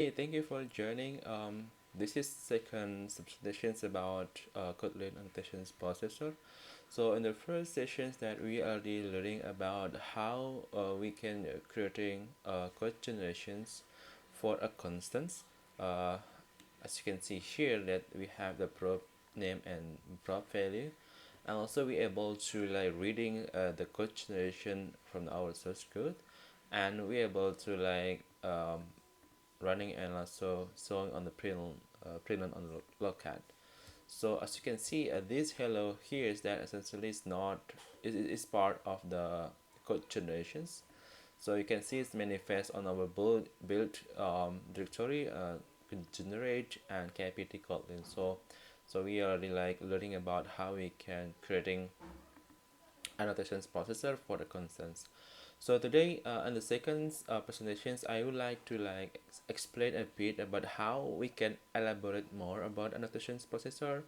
Hey, thank you for joining. This is second sessions about Kotlin Annotations Processor. So in the first sessions that we are learning about how we can creating code generations for a constants. Uh, as you can see here that we have the prop name and prop value, and also we able to like reading the code generation from our source code, and we able to like running and also showing on the print on the logcat. So as you can see, this hello here is that essentially is not is part of the code generations. So you can see it's manifest on our build directory, generate and kpt kotlin. So we are really like learning about how we can creating annotations processor for the constants. So today, in the second presentations, I would like to like explain a bit about how we can elaborate more about annotations processor,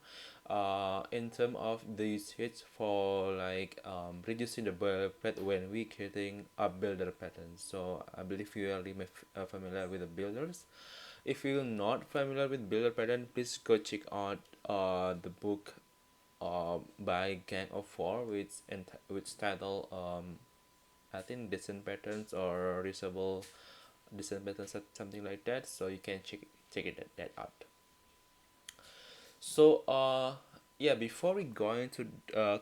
in terms of the usage for like reducing the build rate when we creating a builder pattern. So I believe you are really familiar with the builders. If you're not familiar with builder pattern, please go check out the book by Gang of Four, which title I think descent patterns or reusable descent patterns, something like that. So you can check that out. So yeah, before we go into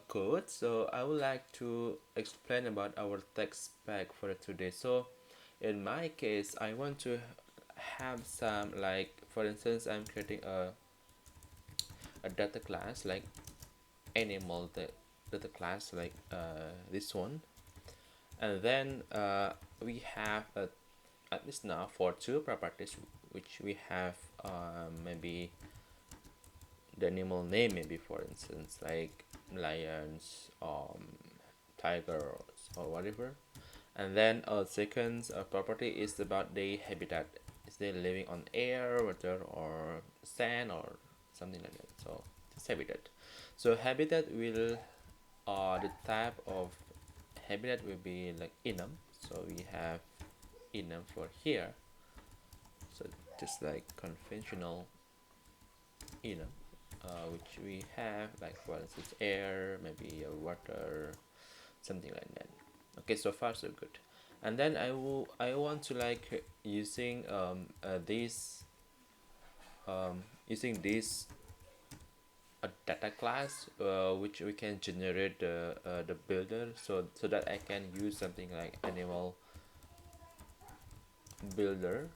code, so I would like to explain about our tech spec for today. So in my case, I want to have some like, for instance, I'm creating a data class like animal data class like this one, and then we have at least now for two properties, which we have maybe the animal name, maybe for instance like lions, tigers or whatever. And then a second property is about the habitat. Is they living on air, water, or sand, or something like that? So it's habitat. So habitat will the type of habitat will be like enum. So we have enum for here. So just like conventional enum, which we have like, for instance, air, maybe water, something like that. Okay, so far so good. And then I want to like using this using this a data class, which we can generate the builder, so that I can use something like animal builder,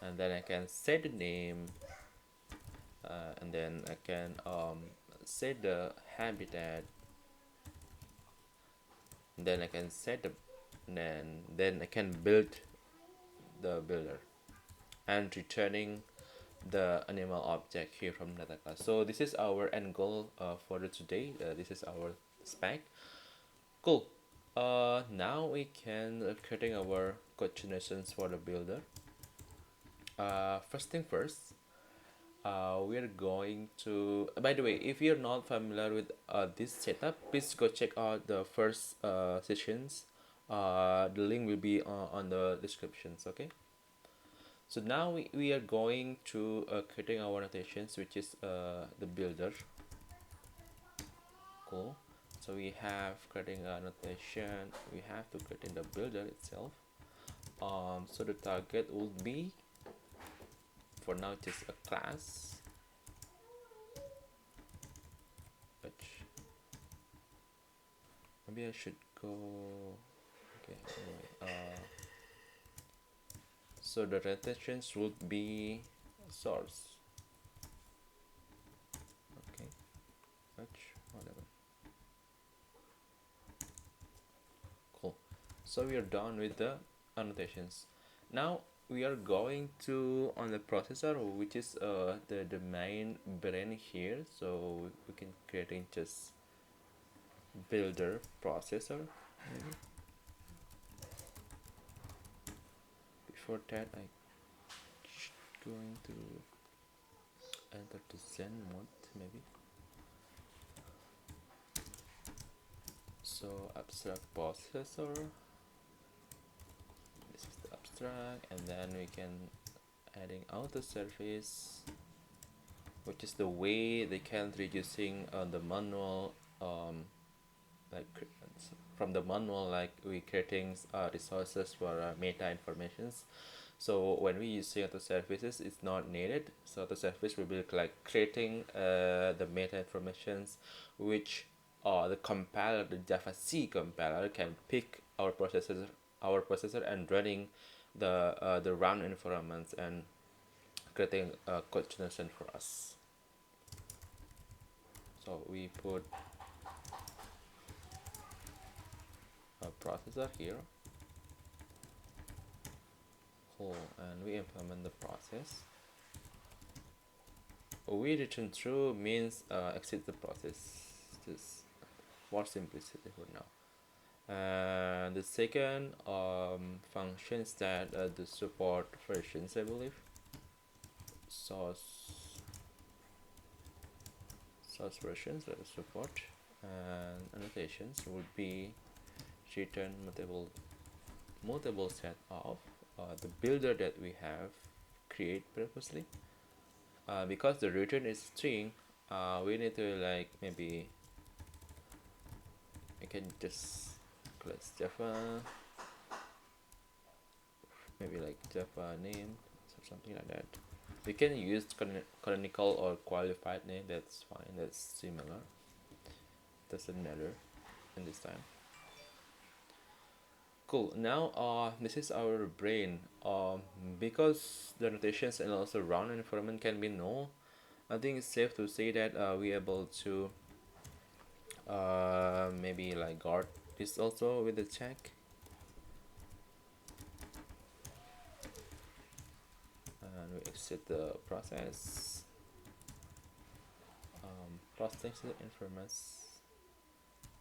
and then I can set the name, and then I can set the habitat, then I can set the, then I can build the builder and returning the animal object here from data class. So this is our end goal for the today. This is our spec. Cool. Now we can creating our code generations for the builder. First thing first, we're going to, by the way, if you're not familiar with this setup, please go check out the first sessions. The link will be on the descriptions. Okay, so now we are going to creating our annotations, which is the builder. Cool. So we have creating an annotation, we have to create in the builder itself. So the target would be, for now, just a class, which maybe I should go. Okay, anyway, so the annotations would be source. Okay, which whatever. Cool. So we are done with the annotations. Now we are going to on the processor, which is the main brain here. So we can create in just builder processor. Maybe before that, I going to enter the Zen mode maybe. So abstract processor. This abstract, and then we can adding auto service, which is the way they can reducing the manual like from the manual, like we creating resources for meta informations. So when we using auto services, it's not needed. So the service will be like creating the meta informations, which the compiler, the Java C compiler, can pick our processor and running the run environments and creating a code generation for us. So we put a processor here. Cool, and we implement the process. We return true means exit the process, just for simplicity for now. And the second function is that the support versions, I believe. Source versions that support, and annotations would be return multiple set of the builder that we have create previously. Because the return is string, we need to like maybe I can just class Java, maybe like Java name or something like that. We can use canonical or qualified name, that's fine, that's similar, doesn't matter in this time. Cool, now this is our brain. Because the annotations and also round environment can be null, I think it's safe to say that we able to maybe like guard this also with the check, and we exit the process, processing the information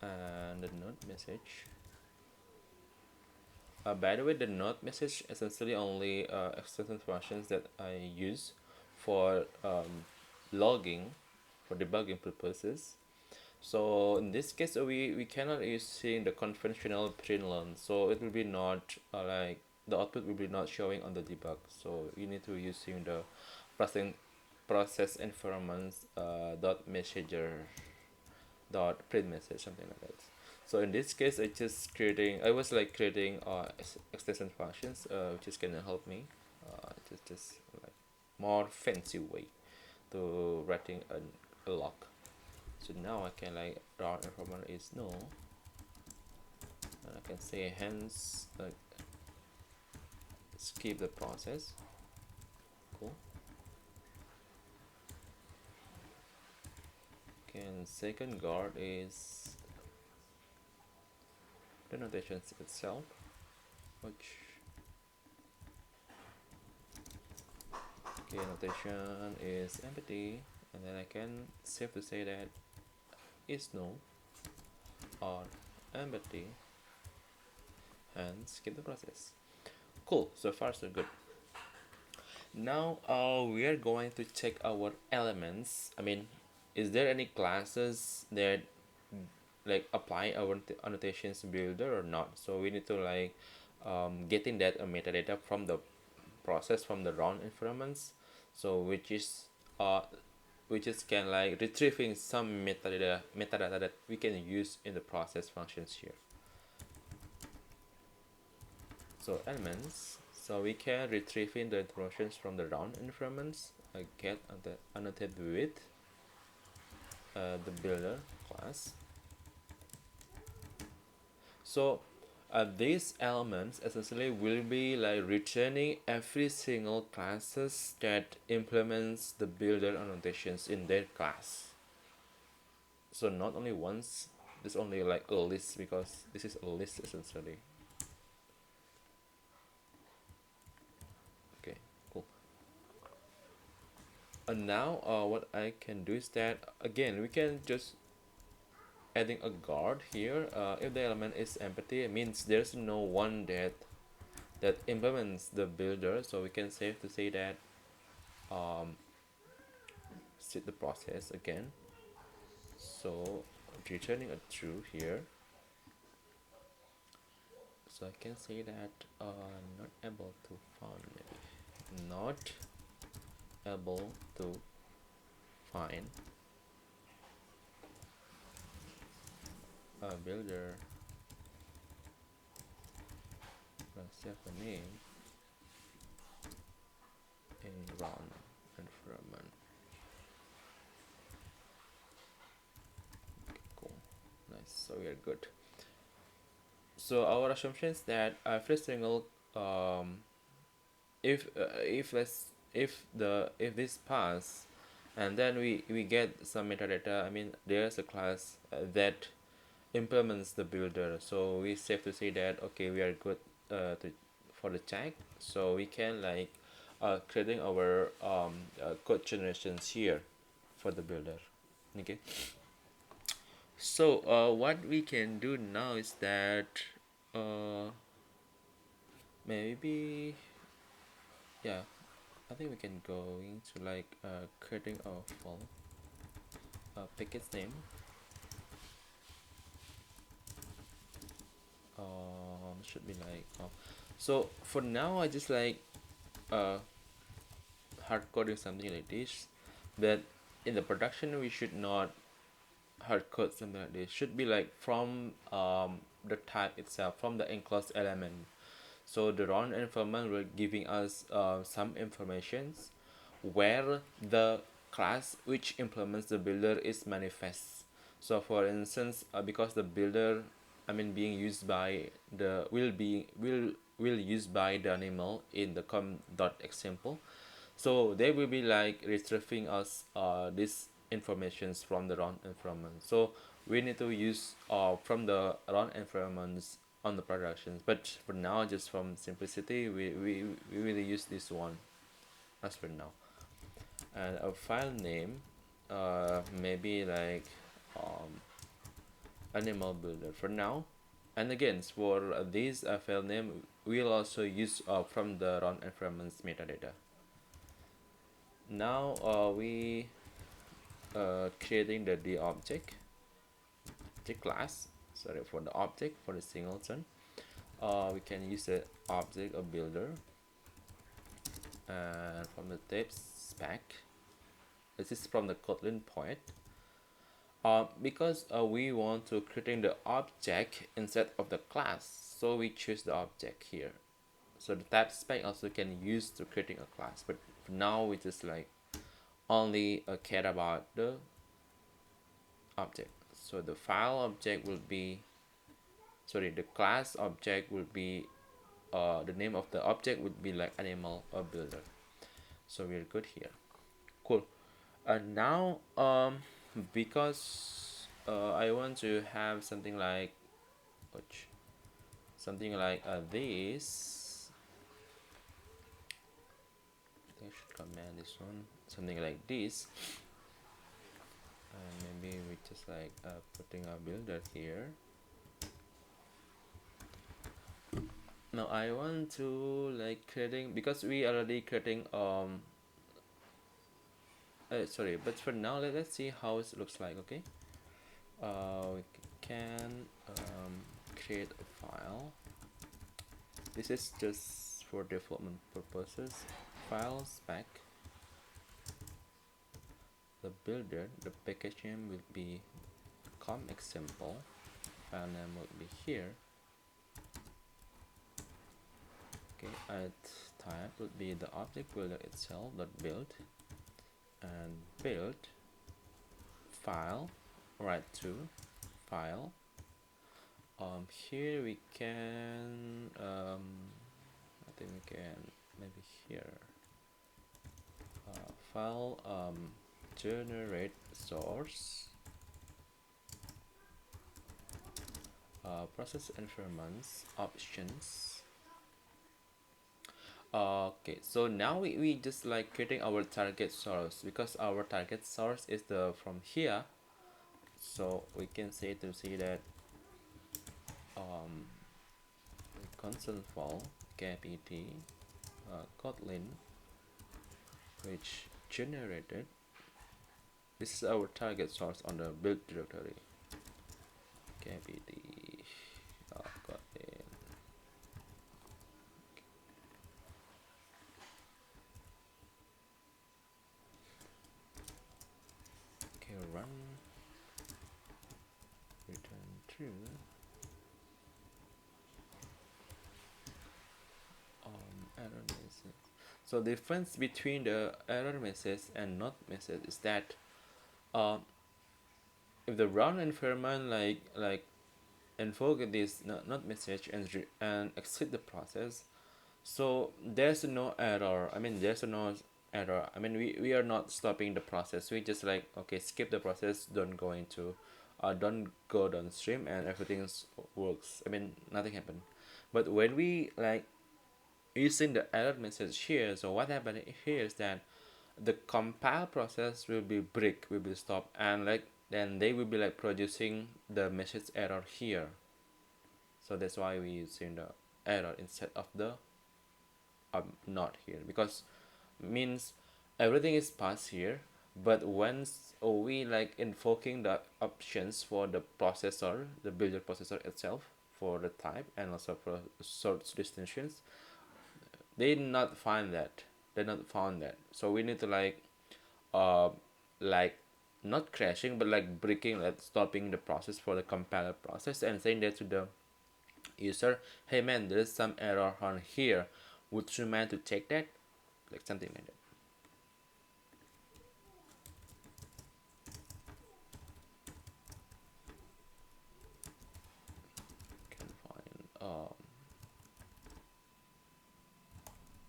and the node message. By the way, the node message essentially only extension functions that I use for logging, for debugging purposes. So in this case, we cannot using the conventional println, so it will be not like the output will be not showing on the debug. So you need to using the process environments dot messenger dot print message, something like that. So in this case, I was like creating extension functions, which is gonna help me just like more fancy way to writing a log. So now I can like round information is no, and I can say hence like skip the process. Cool. Okay, and second guard is the notations itself, which okay, notation is empty, and then I can save to say that is no or empty and skip the process. Cool, so far so good. Now we are going to check our elements. I mean, is there any classes that like apply our annotations builder or not? So we need to like getting that metadata from the process from the run environments. So which is can like retrieving some metadata that we can use in the process functions here. So elements, so we can retrieving the informations from the round environments, get annotated with the builder class. So these elements essentially will be like returning every single classes that implements the builder annotations in their class. So not only once, there's only like a list, because this is a list essentially. Okay, cool. And now what I can do is that again we can just adding a guard here. If the element is empty, it means there's no one that implements the builder, so we can save to say that set the process again, so returning a true here. So I can say that not able to find, maybe not able to find a builder plus a name in run environment. Cool, nice. So we are good. So our assumption is that every single um, if let's if this pass, and then we get some metadata. I mean, there's a class that implements the builder, so we safe to say that okay, we are good for the check, so we can like creating our code generations here for the builder. Okay, so what we can do now is that uh, maybe yeah, I think we can go into like creating a file, pick its name, should be like so for now I just like uh hard coding something like this, but in the production we should not hard code something like this. Should be like from the type itself, from the enclosed element. So the run environment will giving us some informations where the class which implements the builder is manifest. So for instance, because the builder, I mean, being used by the will used by the animal in the com dot example, so they will be like retrieving us this informations from the run environment. So we need to use from the run environments on the productions, but for now, just from simplicity, we really use this one as for now. And a file name, maybe like um, animal builder for now. And again, for this file name, we'll also use from the run environments metadata. Now we creating the object, the class. Sorry, for the object for the singleton. We can use the object of builder, and from the type spec. This is from the KotlinPoet. Because we want to creating the object instead of the class, so we choose the object here. So the type spec also can use to creating a class, but for now we just like only care about the object. So the file object will be, sorry, the class object will be the name of the object would be like animal or builder. So we're good here. Cool. Now because I want to have something like which something like this, I should command this one, something like this, and maybe we just like putting a builder here. Now I want to like creating, because we already creating sorry, but for now let's see how it looks like. Okay, we can create a file. This is just for development purposes. File spec, the builder, the package name will be com example, file name will be here. Okay, and type would be the object builder itself dot build, and build file, write to file. Here we can I think we can maybe here file generate source, process environments options. Okay, so now we just like creating our target source, because our target source is the from here. So we can say to see that console file kpt Kotlin, which generated, this is our target source on the build directory, kpt Kotlin true. Error message. So the difference between the error message and not message is that uh, if the run environment like invoke this not message and exit the process, so there's no error. I mean there's no error. I mean we are not stopping the process. We just like okay skip the process. Don't go downstream and everything works. I mean nothing happened. But when we like using the error message here, so what happened here is that the compile process will be stopped, and like then they will be like producing the message error here. So that's why we using the error instead of the not here, because means everything is passed here, but once we like invoking the options for the processor, the builder processor itself, for the type and also for source distinctions, they did not find that. They not found that. So we need to uh like not crashing but like breaking, like stopping the process for the compiler process and saying that to the user, hey man, there's some error on here, would you mind to check that, like something like that. Can find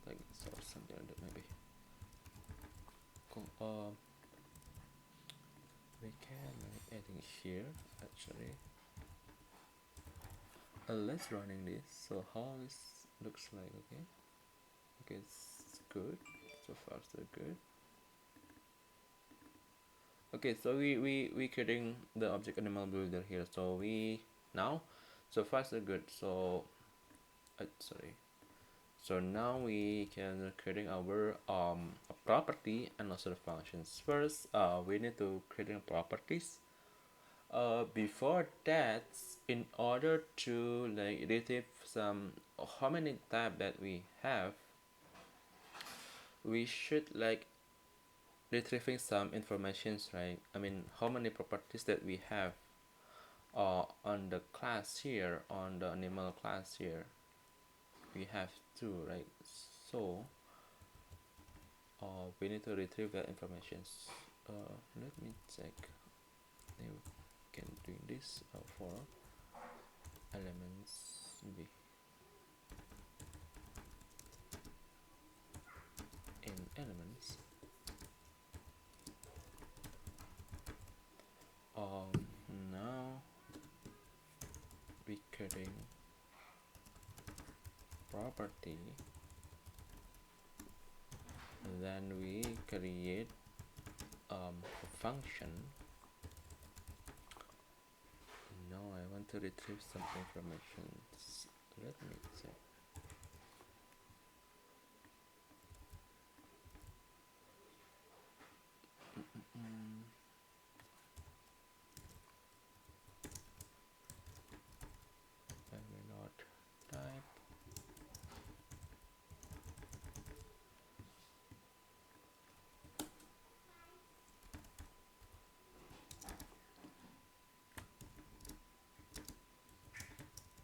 like so something like that maybe. Cool. We can like adding here actually. Let's running this. So how this looks like? Okay. Okay, it's good. So far so good. Okay, so we creating the object animal builder here. So we now, so far so good. So sorry. So now we can creating our property and also the functions. First, we need to creating properties. Before that, in order to like retrieve some how many tab that we have, we should like retrieving some informations, right? I mean how many properties that we have on the class here, on the animal class here, we have two, right? So we need to retrieve that information. Let me check. You can do this for elements b in elements. um Now we creating property, then we create a function. Now I want to retrieve some information. Let me check. I may not type.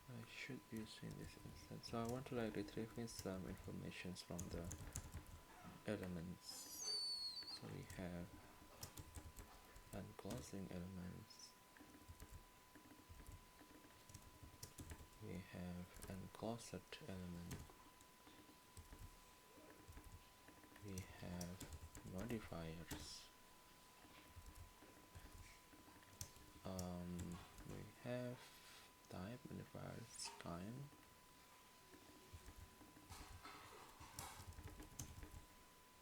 I should use in this instance. So I want to like retrieving some informations from the elements. So we have unclosing elements. We have unclosed element. We have modifiers. We have type modifiers kind.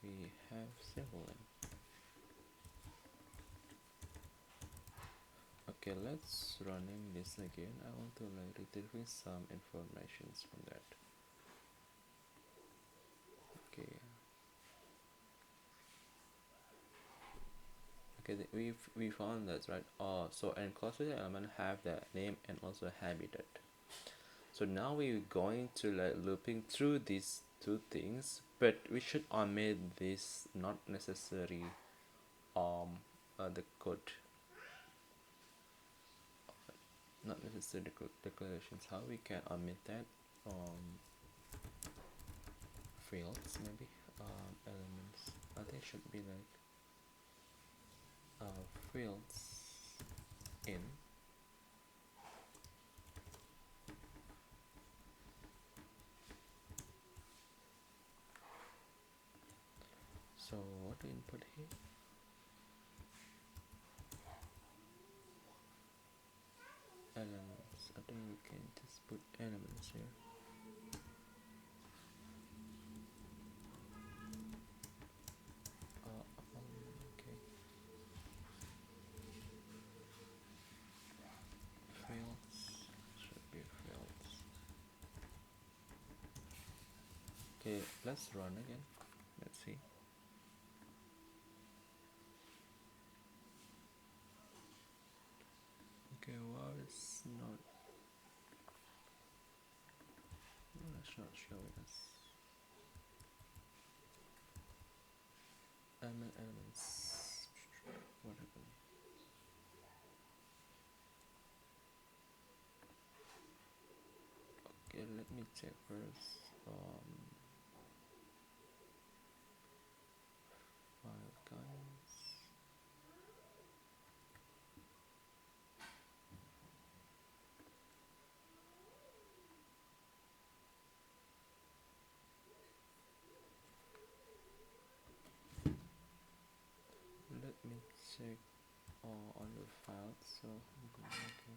We have sibling. Okay, let's running this again. I want to like retrieve some informations from that. Okay. Okay, we found that, right? So enclosed element have the name and also habitat. So now we're going to like looping through these two things, but we should omit this not necessary the code. not necessarily declarations, how we can omit that. Fields maybe, elements, I think should be like fields in. So what to input here? Elements. I think we can just put elements here. Okay. Fields should be fields. Okay, let's run again. Let's see. Okay, why is not? Well, it's not showing us. Elements. What happened? Okay, let me check first. File kinds. Let me check on the file. So okay.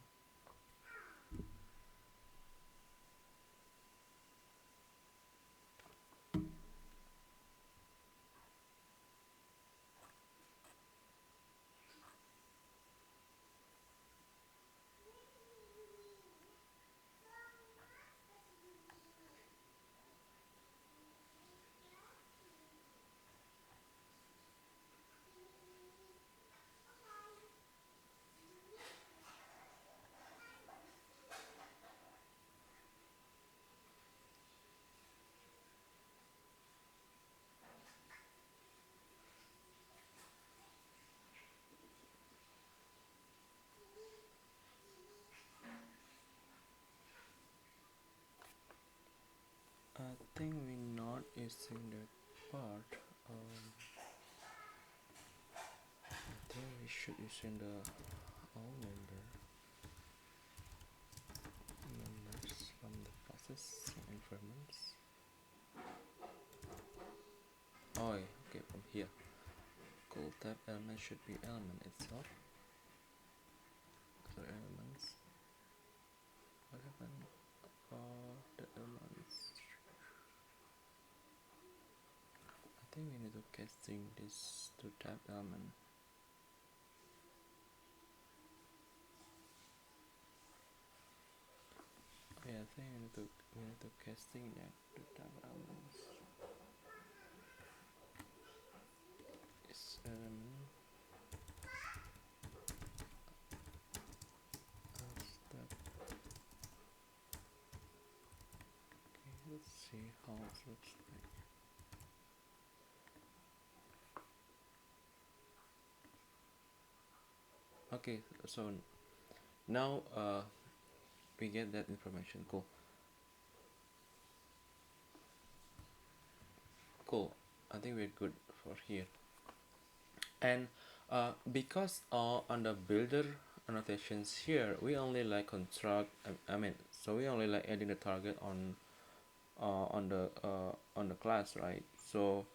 I think we're not using that part. I think we should using the all members from the process environments. Oh, yeah, okay, from here. Cool. Tab element should be element itself. So elements. What happened? The elements. I think we need to casting this to tab element. Yeah, I think we need to casting that to tab elements. It's element. Step. Okay, let's see how it looks like. Okay, so now we get that information. Cool. I think we're good for here. And because on the builder annotations here, we only like construct. I mean, so we only like adding the target on the class, right? So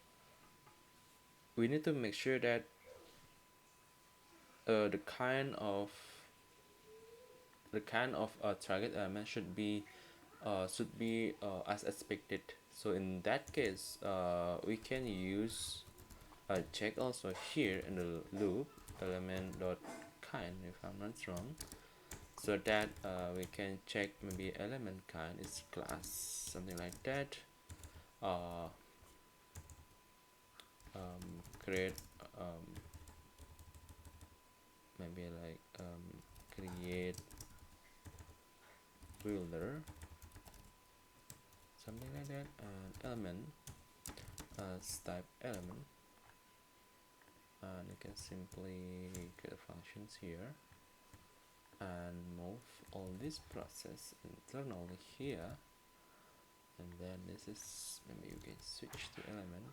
we need to make sure that the kind of target element should be as expected. So in that case, we can use a check also here in the loop element dot kind, if I'm not wrong, so that we can check maybe element kind is class, something like that. Create maybe like create builder, something like that, and element as type element, and you can simply create functions here. and move all this process internally here, and then this is, maybe you can switch to element.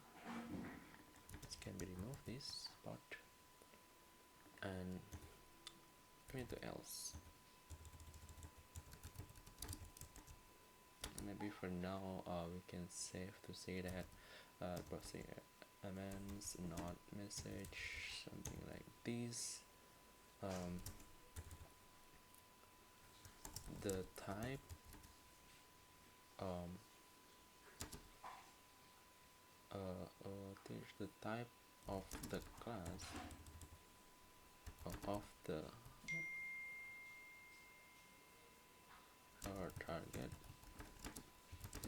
It can be removed, this part, and anything else. Maybe for now we can save to say that processing elements, not message, something like this. The type, the type of the class of the target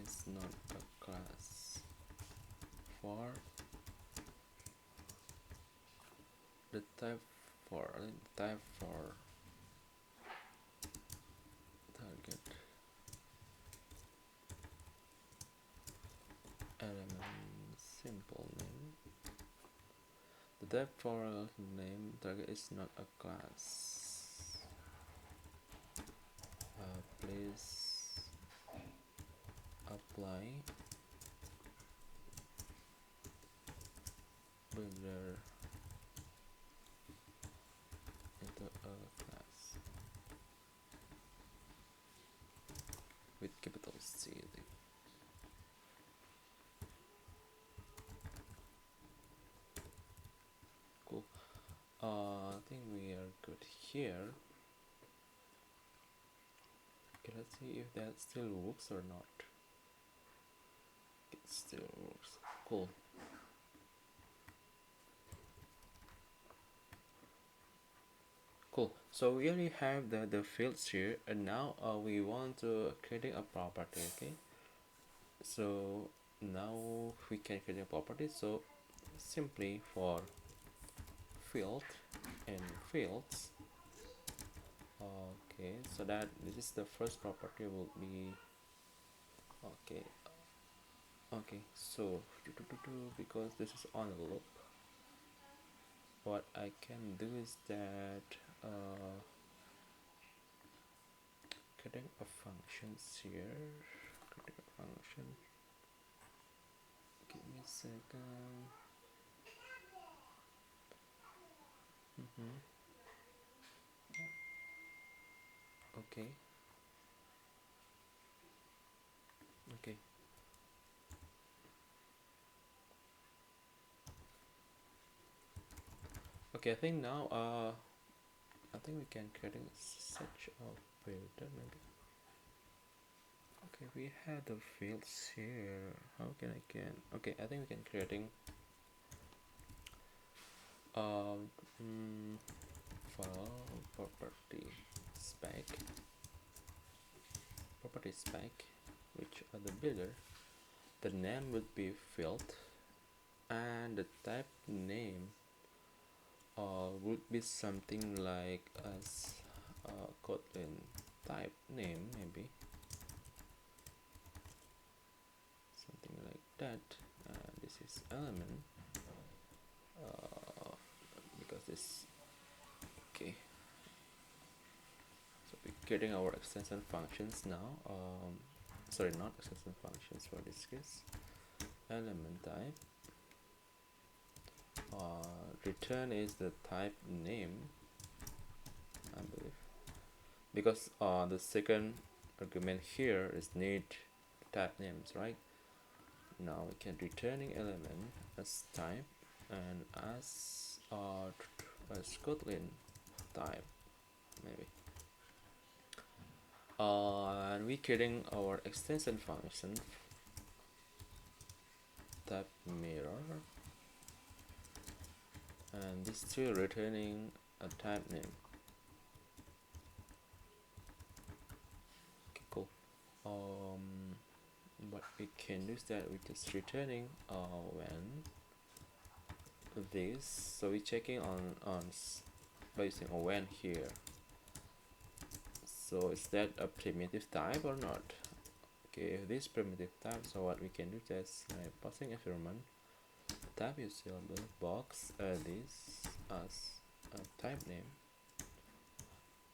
is not a class. For the type for target element simple name. The type for name target is not a class. Please apply builder into a class with capital C. Cool. I think we are good here. Okay, let's see if that still works or not. It still works. Cool. Cool. So we already have the fields here, and now we want to create a property. Okay. So now we can create a property. So simply for field and fields. Okay, so that this is the first property will be okay. Okay, so because this is on a loop, what I can do is that creating a functions here, creating a function. Give me a second. Okay. Okay. Okay, I think now I think we can create such a builder maybe. Okay, we have the fields here. How can I can? Okay, I think we can creating file property spec, which are the builder. The name would be field, and the type name would be something like as Kotlin type name, maybe something like that. This is element because this. Okay, so we're getting our extension functions now. Sorry, not extension functions for this case. Element type. Return is the type name, I believe, because the second argument here is need type names, right? Now we can returning element as type and as Kotlin type, maybe. And we creating our extension function type mirror, and this still returning a type name. Okay, cool. What we can do is that we just returning when this. So we're checking on by using a when here. So is that a primitive type or not? Okay, if this primitive type, so what we can do is passing environment type usable box this as a type name,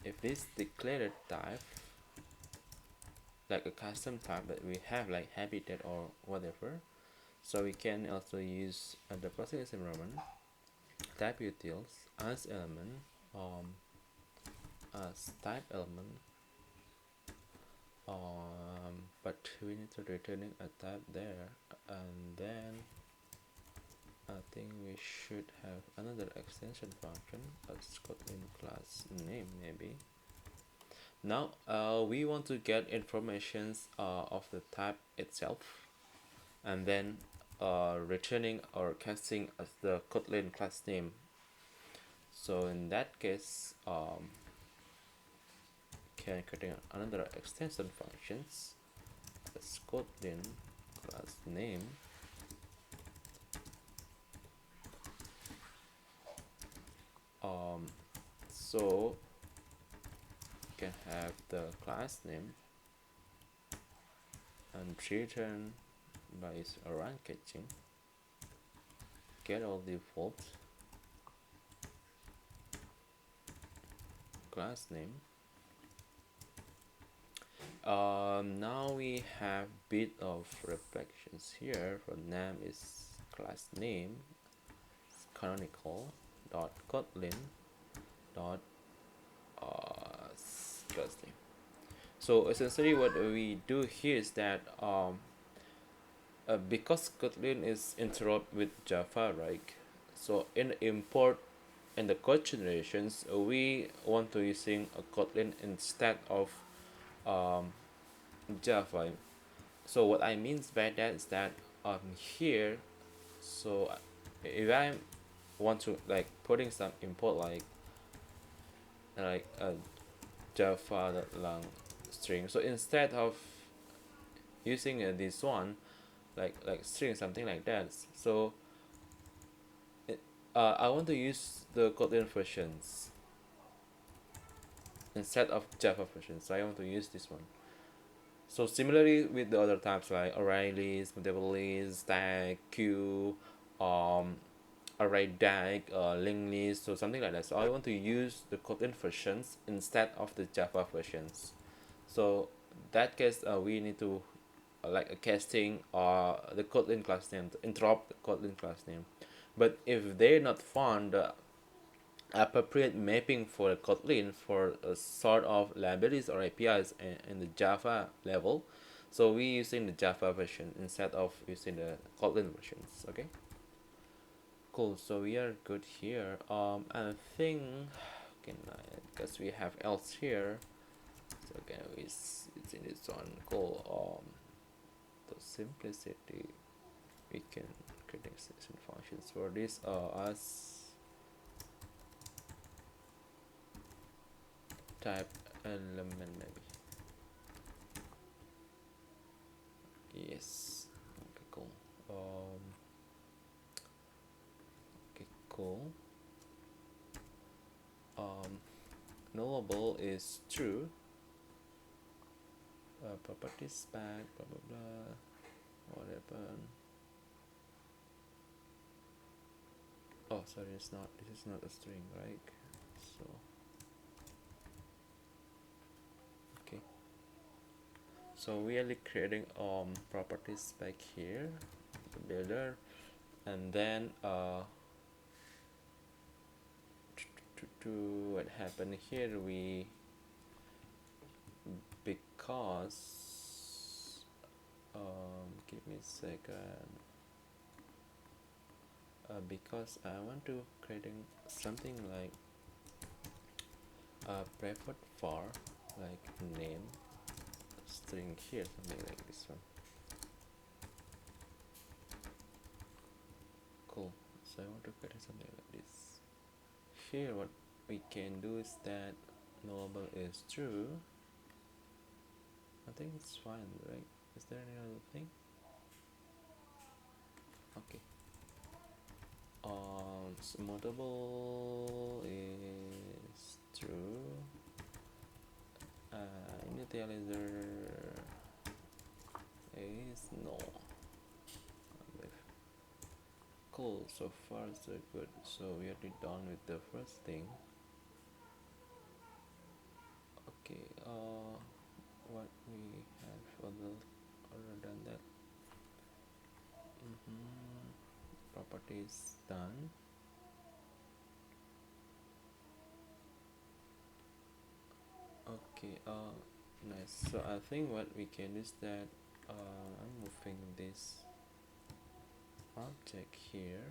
if this declared type, like a custom type that we have, like habitat or whatever, so we can also use the process environment type utils as element, um, as type element, but we need to returning a type there, and then I think we should have another extension function as Kotlin class name maybe. Now we want to get informations of the type itself, and then returning or casting as the Kotlin class name. So in that case, can create another extension functions as Kotlin class name, so can have the class name and return by around catching get all default class name. Now we have bit of reflections here. For name is class name canonical dot kotlin dot class name. So essentially what we do here is that because Kotlin is interrupt with Java, right? So in import and the code generations, we want to using a Kotlin instead of Java. So what I means by that is that here, so if I want to like putting some import like a Java lang string, so instead of using this one like string something like that, so I want to use the Kotlin versions instead of Java versions, so I want to use this one. So similarly with the other types like array list, mutable list, stack, queue, um, array DAG, linked list, so something like that. So I want to use the Kotlin versions instead of the Java versions. So that case we need to like a casting or the Kotlin class name to interrupt the Kotlin class name. But if they're not found the appropriate mapping for Kotlin for a sort of libraries or APIs in the Java level, so we using the Java version instead of using the Kotlin versions. Okay, cool. So we are good here. I think okay, because we have else here, so okay, it's in this one. Cool. The simplicity, we can create extension functions for this as type element maybe. Yes. Okay, cool. Okay, cool. Nullable is true. Properties back, blah blah blah. What happened? Oh, sorry, it's not. This is not a string, right? So, okay. So we are creating properties back here, the builder, and then to what happened here we because give me a second. Because I want to creating something like preferred for like name string here, something like this one. Cool. So I want to create something like this. Here what we can do is that nullable is true. I think it's fine, right? Is there any other thing? Okay. Mutable is true. Initializer is no. Cool, so far so good. So we are done with the first thing. Okay, what we have other than that. Properties done. Okay, nice. So I think what we can do is that I'm moving this object here.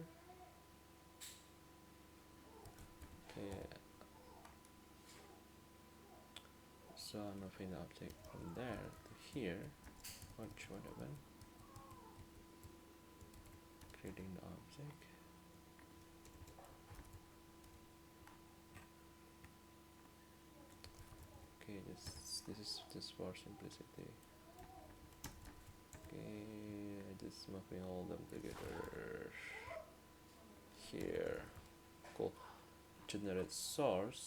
Okay, so I'm moving the object from there to here. Watch what happened. Creating the object. Okay, this is just for simplicity. Okay, just moving all them together here. Cool. Generate source.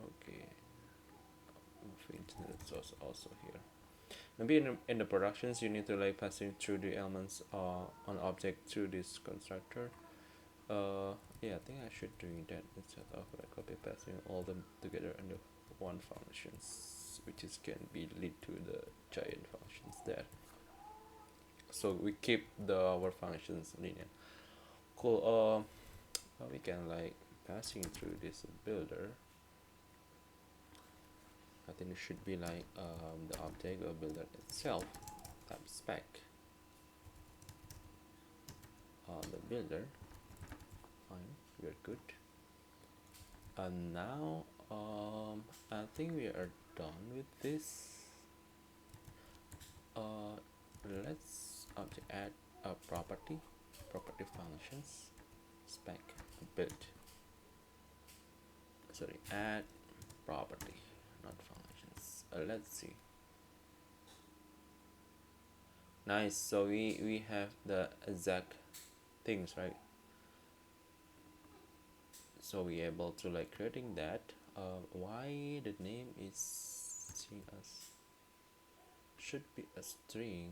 Okay, moving generate source also here. Maybe in the productions you need to like passing through the elements on object through this constructor. Yeah, I think I should doing that instead of like copy passing all them together under one functions, which is can be lead to the giant functions there. So we keep our functions linear. Cool. We can like passing through this builder. I think it should be like the object or builder itself type spec on the builder. Fine, we're good. And now I think we are done with this. Let's object add a property functions spec build. Sorry, add property, not functions. Let's see. Nice. So we have the exact things, right? So we able to like creating that. Why the name is seen as should be a string.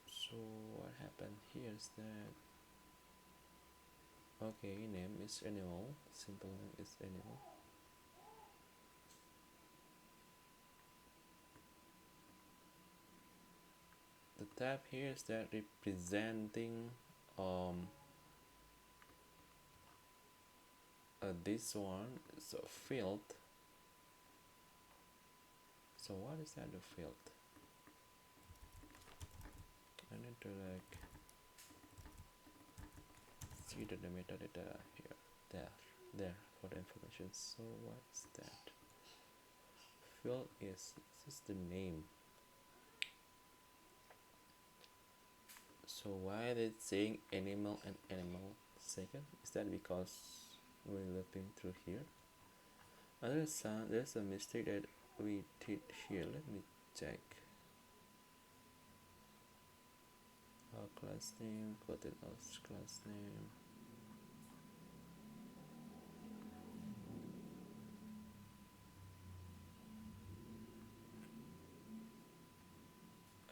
So what happened here is that okay, name is animal, simple name is animal. The tab here is that representing this one is a field. So what is that the field? I need to like see the metadata here, there for the information. So what is that? Field is just the name. So why is it saying animal and animal second? Is that because we're looping through here? There's a mistake that we did here. Let me check. Class name, Kotlin class name.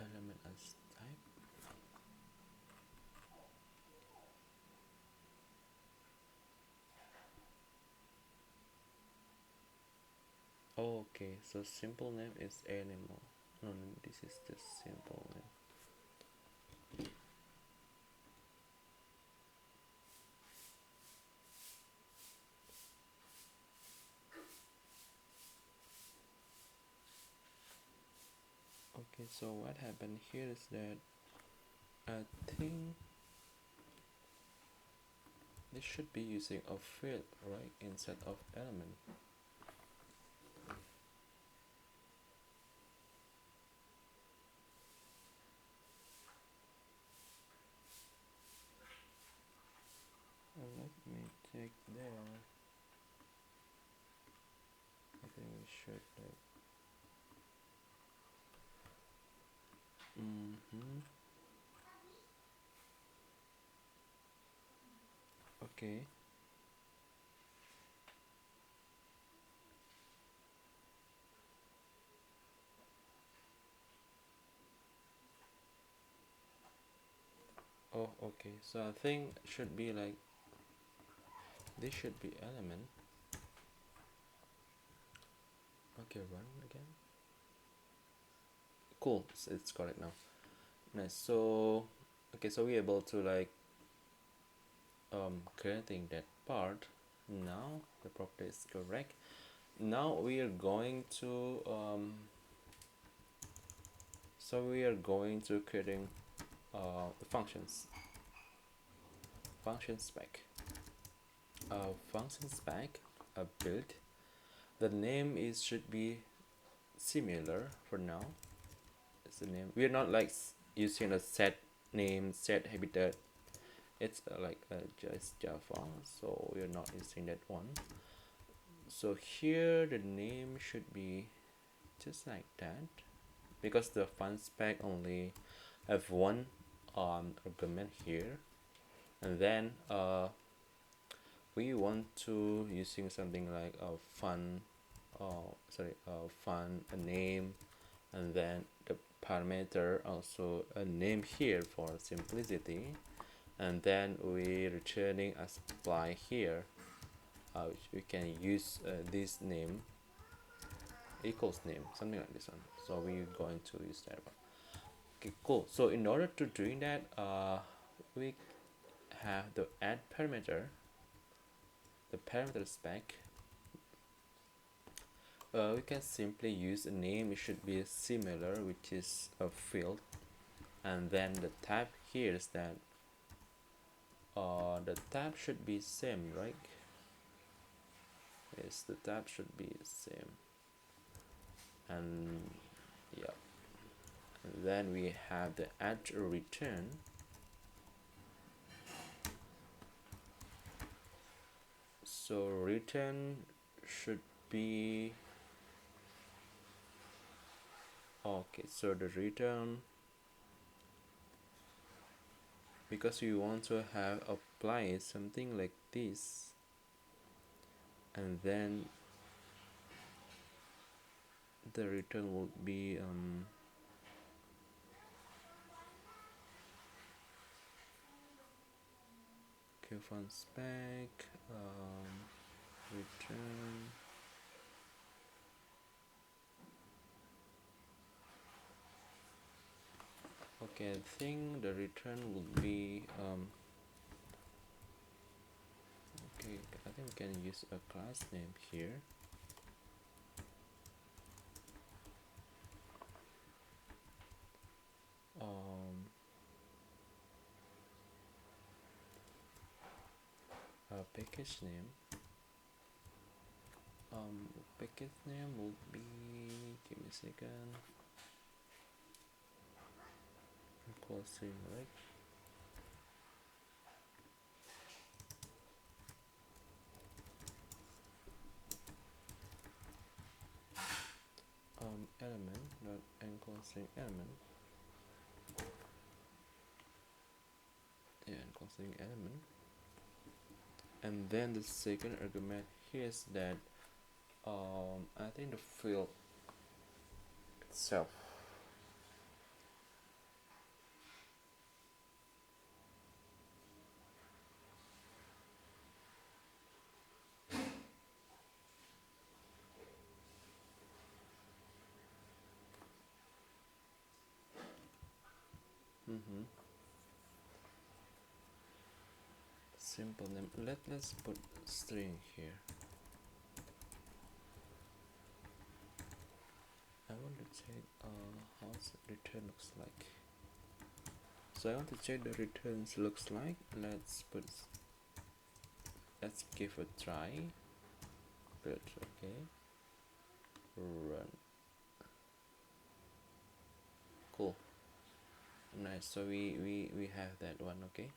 Element as type. Okay, so simple name is animal. No, this is just simple name. Okay, so what happened here is that I think this should be using a field, right, instead of element. Let me check there. I think we should like okay. Oh, okay, so I think should be like this should be element. Okay, run again. Cool, so it's correct now. Nice. So okay, so we're able to like creating that part. Now the property is correct. Now we are going to creating functions. Function spec. Function spec build. The name is should be similar for now. It's the name. We are not like using a set name, set habitat. It's like just Java, so we are not using that one. So here the name should be just like that, because the fun spec only have one argument here, and then we want to using something like a fun fun a name, and then the parameter also a name here for simplicity, and then we returning a supply here, which we can use this name equals name, something like this one. So we're going to use that one. Okay, cool. So in order to doing that, we have the add parameter, the parameter spec. We can simply use a name. It should be similar, which is a field, and then the type here is that the type should be same, right? Yes, the type should be same, and yeah, and then we have the add return. So return should be okay. So the return, because we want to have apply something like this, and then the return will be fun spec return. Okay, I think the return will be okay, I think we can use a class name here. A package name. Package name will be, give me a second, closing, right? Element dot enclosing element. Yeah, enclosing element. And then the second argument here is that I think the field itself. Simple name. Let's put string here. I want to check how the return looks like. So I want to check the returns looks like. Let's give a try. Build, okay. Run. Cool. Nice. So we have that one. Okay.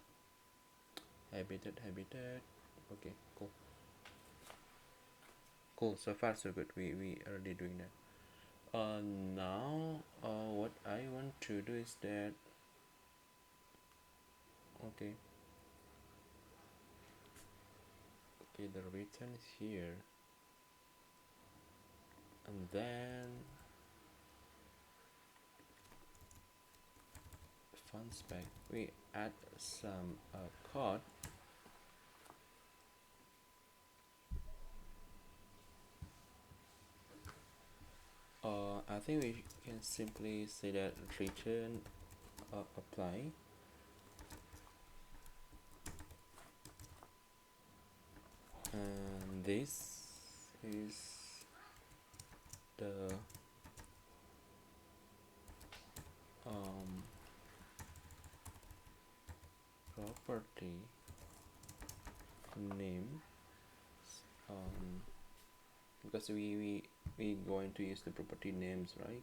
Habitat. Okay. Cool. Cool. So far so good. We already doing that. Now what I want to do is that okay, the return is here, and then fun spec, we add some code. I think we can simply say that return apply, and this is the property name, because we going to use the property names, right?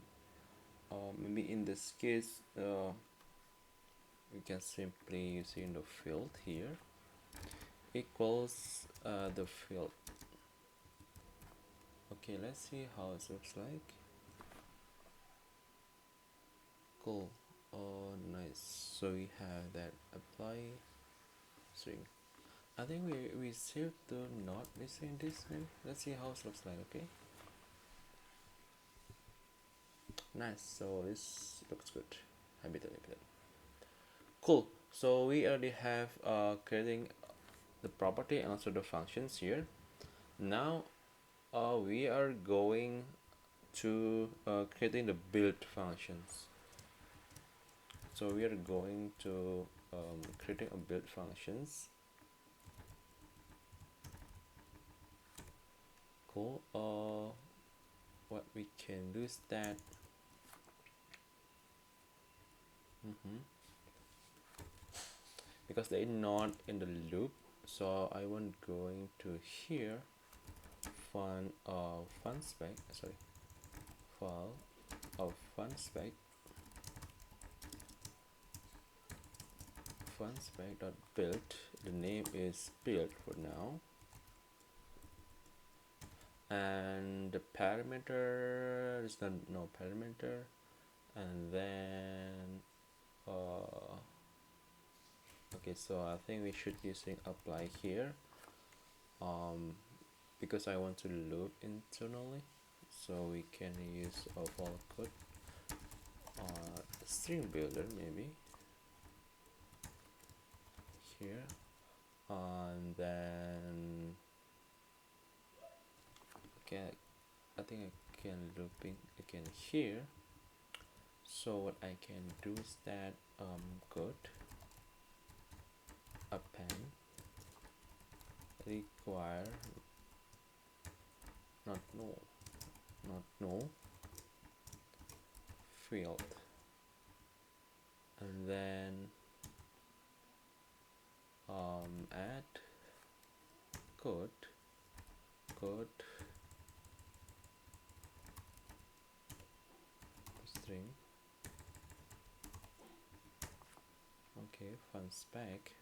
Maybe in this case we can simply use in the field here equals the field. Okay, let's see how it looks like. Cool. Oh, nice. So we have that apply string. I think we saved the not missing this name. Let's see how it looks like. Okay, nice. So this looks good. Habitat. Cool. So we already have creating the property and also the functions here. Now we are going to creating the build functions. So we are going to creating a build functions. Cool. What we can do is that because they're not in the loop, so I want going to here fun spec, sorry, file of fun spec dot build. The name is build for now, and the parameter is not no parameter, and then okay, so I think we should using apply here because I want to loop internally, so we can use a for code string builder maybe here, and then okay, I think I can looping again here. So what I can do is that code append require not no field, and then add code string. Okay, fun spec.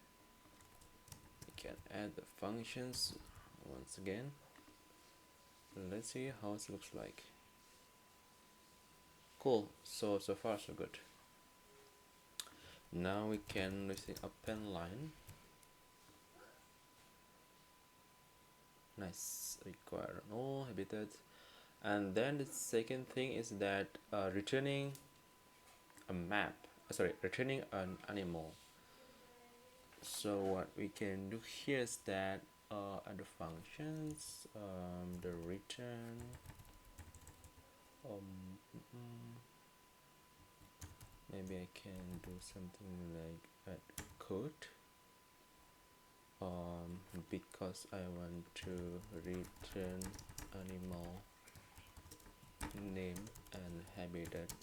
We can add the functions once again. Let's see how it looks like. Cool. So far so good. Now we can use the append line. Nice. Require no habitat. And then the second thing is that returning a map. Sorry, returning an animal. So what we can do here is that under functions, the return maybe I can do something like add code because I want to return animal name and habitat,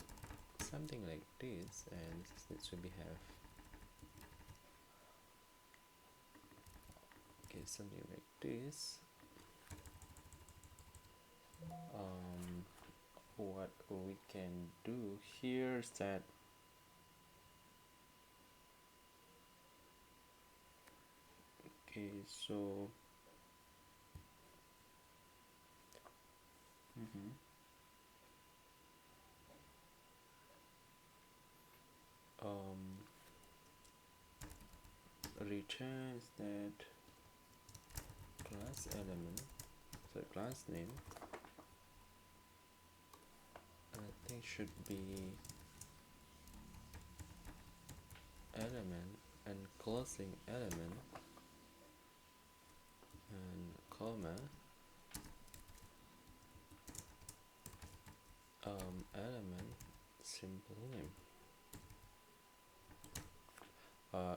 something like this, and this should be have okay, something like this. What we can do here is that okay, so returns that class element, so class name, I think should be element and closing element and comma element simple name.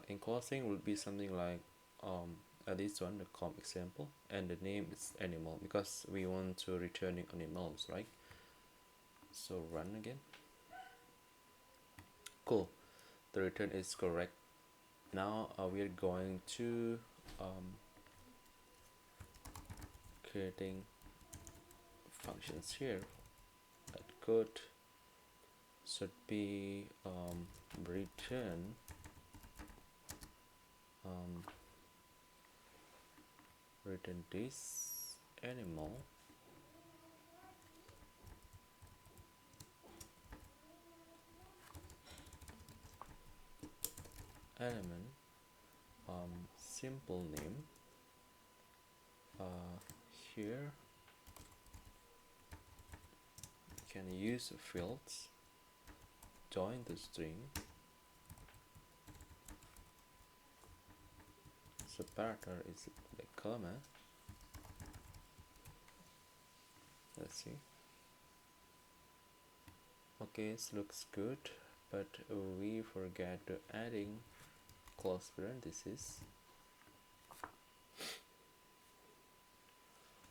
In closing would be something like this one, the com example, and the name is animal because we want to returning animals, right? So run again. Cool, the return is correct. Now we are going to creating functions here. That code should be return return this animal element simple name. Here you can use fields, join the string, separator is the comma. Let's see. Okay, it looks good, but we forget to adding close parentheses.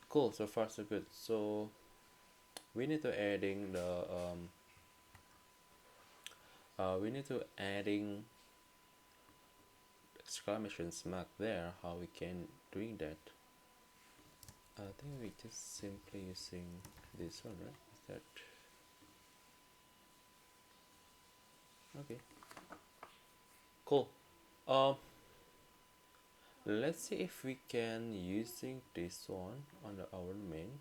Cool, so far so good. So we need to adding the we need to adding exclamation mark there. How we can doing that? I think we just simply using this one, right? Is that okay? Cool. Let's see if we can using this one on our main.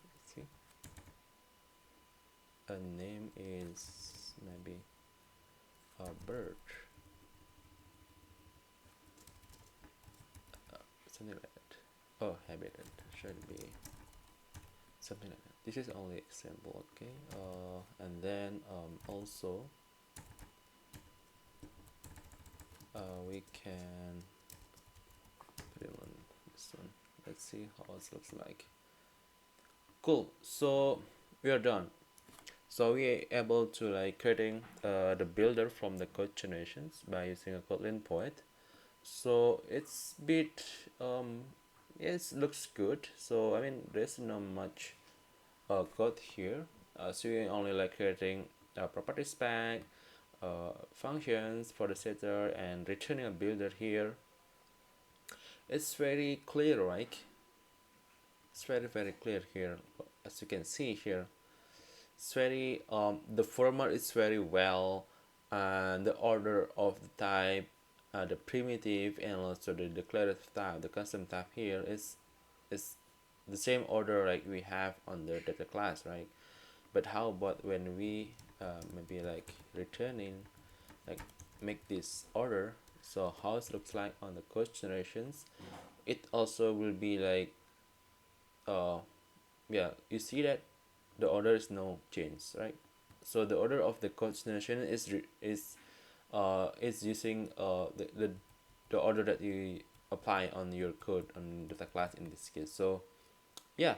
Let's see. A name is maybe a bird. Something like that. Oh, habitat should be something like that. This is only example, okay. And then also we can put it on this one. Let's see how it looks like. Cool, so we are done. So we are able to like creating the builder from the code generations by using a KotlinPoet. So it's bit yes, looks good. So I mean there's not much code here. So we only like creating a property spec, functions for the setter, and returning a builder here. It's very clear, right? It's very clear here, as you can see here. It's very the format is very well, and the order of the type, the primitive, and also the declarative type, the custom type here is the same order like we have on the data class, right? But how about when we maybe like returning, like make this order? So how it looks like on the code generations, it also will be like yeah, you see that the order is no change, right? So the order of the code generation is using the order that you apply on your code on data class in this case. So yeah,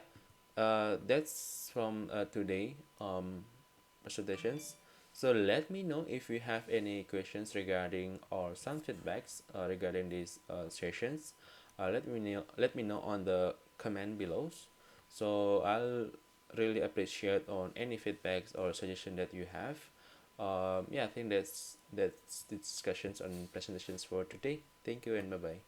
that's from today presentations. So let me know if you have any questions regarding or some feedbacks regarding these sessions. Let me know on the comment below. So I'll really appreciate on any feedbacks or suggestion that you have. Yeah, I think that's the discussions on presentations for today. Thank you and bye bye.